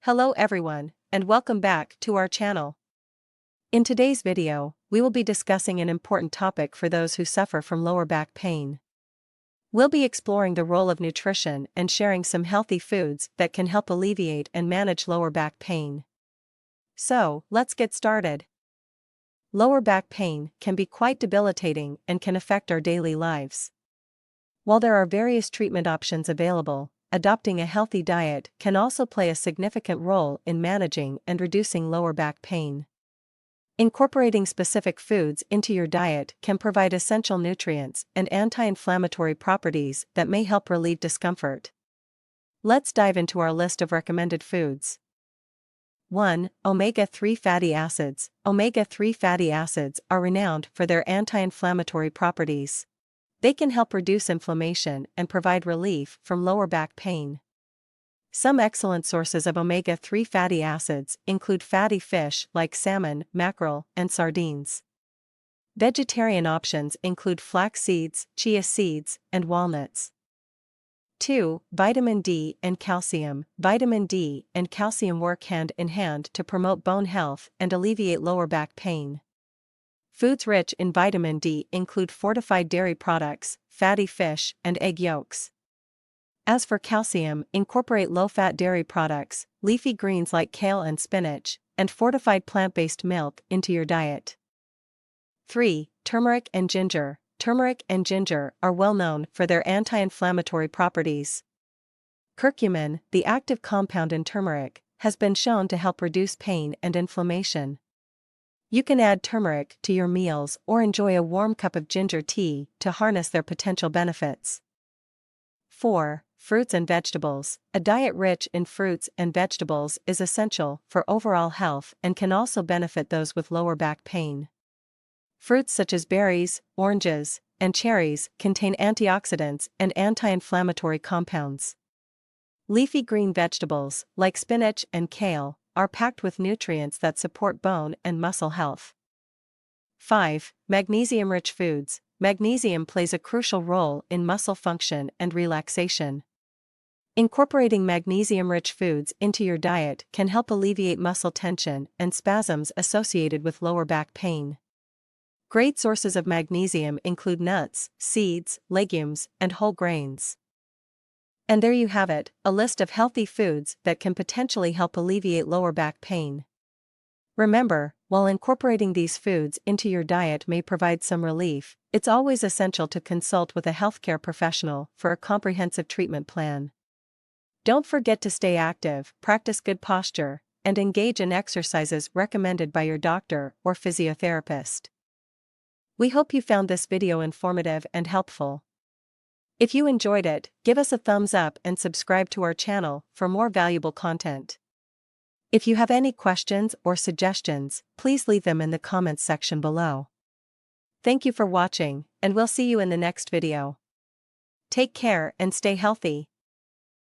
Hello everyone, and welcome back to our channel. In today's video, we will be discussing an important topic for those who suffer from lower back pain. We'll be exploring the role of nutrition and sharing some healthy foods that can help alleviate and manage lower back pain. So, let's get started. Lower back pain can be quite debilitating and can affect our daily lives. While there are various treatment options available, adopting a healthy diet can also play a significant role in managing and reducing lower back pain. Incorporating specific foods into your diet can provide essential nutrients and anti-inflammatory properties that may help relieve discomfort. Let's dive into our list of recommended foods. 1. Omega-3 fatty acids. Omega-3 fatty acids are renowned for their anti-inflammatory properties. They can help reduce inflammation and provide relief from lower back pain. Some excellent sources of omega-3 fatty acids include fatty fish like salmon, mackerel, and sardines. Vegetarian options include flax seeds, chia seeds, and walnuts. 2. Vitamin D and calcium. Vitamin D and calcium work hand in hand to promote bone health and alleviate lower back pain. Foods rich in vitamin D include fortified dairy products, fatty fish, and egg yolks. As for calcium, incorporate low-fat dairy products, leafy greens like kale and spinach, and fortified plant-based milk into your diet. 3. Turmeric and ginger. Turmeric and ginger are well known for their anti-inflammatory properties. Curcumin, the active compound in turmeric, has been shown to help reduce pain and inflammation. You can add turmeric to your meals or enjoy a warm cup of ginger tea to harness their potential benefits. 4. Fruits and vegetables. A diet rich in fruits and vegetables is essential for overall health and can also benefit those with lower back pain. Fruits such as berries, oranges, and cherries contain antioxidants and anti-inflammatory compounds. Leafy green vegetables, like spinach and kale, are packed with nutrients that support bone and muscle health. 5. Magnesium-rich foods. Magnesium plays a crucial role in muscle function and relaxation. Incorporating magnesium-rich foods into your diet can help alleviate muscle tension and spasms associated with lower back pain. Great sources of magnesium include nuts, seeds, legumes, and whole grains. And there you have it, a list of healthy foods that can potentially help alleviate lower back pain. Remember, while incorporating these foods into your diet may provide some relief, it's always essential to consult with a healthcare professional for a comprehensive treatment plan. Don't forget to stay active, practice good posture, and engage in exercises recommended by your doctor or physiotherapist. We hope you found this video informative and helpful. If you enjoyed it, give us a thumbs up and subscribe to our channel for more valuable content. If you have any questions or suggestions, please leave them in the comments section below. Thank you for watching, and we'll see you in the next video. Take care and stay healthy.